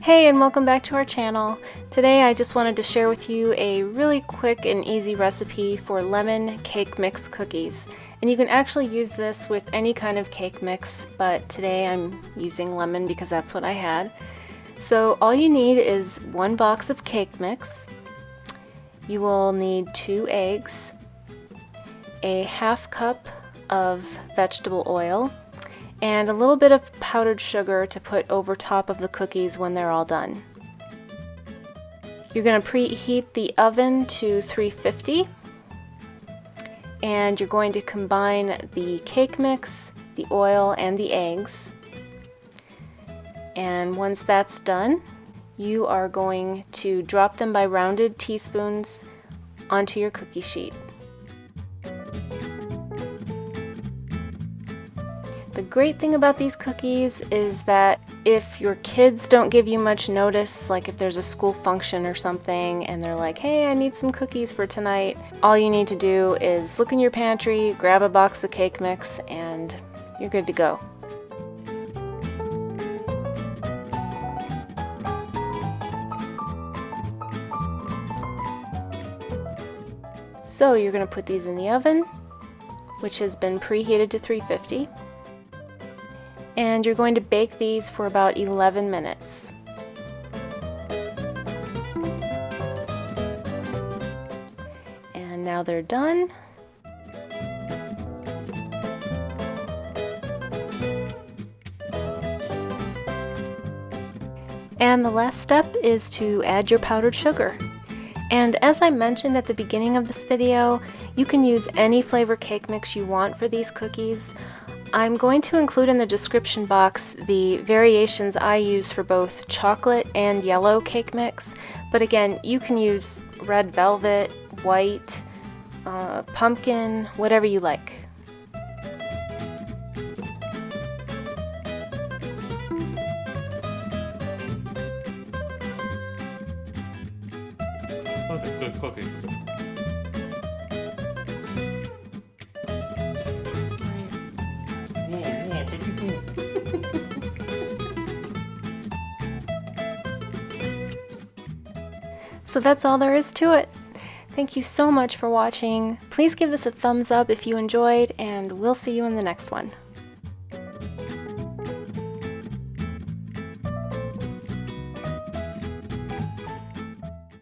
Hey, and welcome back to our channel. Today I just wanted to share with you a really quick and easy recipe for lemon cake mix cookies. And you can actually use this with any kind of cake mix, but today I'm using lemon because that's what I had. So all you need is one box of cake mix. You will need 2 eggs, a half cup of vegetable oil, and a little bit of powdered sugar to put over top of the cookies when they're all done. You're going to preheat the oven to 350, and you're going to combine the cake mix, the oil, and the eggs. And once that's done, you are going to drop them by rounded teaspoons onto your cookie sheet. The great thing about these cookies is that if your kids don't give you much notice, like if there's a school function or something and they're like, hey, I need some cookies for tonight, all you need to do is look in your pantry, grab a box of cake mix, and you're good to go. So you're going to put these in the oven, which has been preheated to 350. And you're going to bake these for about 11 minutes. And now they're done. And the last step is to add your powdered sugar. And as I mentioned at the beginning of this video, you can use any flavor cake mix you want for these cookies. I'm going to include in the description box the variations I use for both chocolate and yellow cake mix, but again, you can use red velvet, white, pumpkin, whatever you like. That's a good cookie. So that's all there is to it. Thank you so much for watching. Please give this a thumbs up if you enjoyed, and we'll see you in the next one.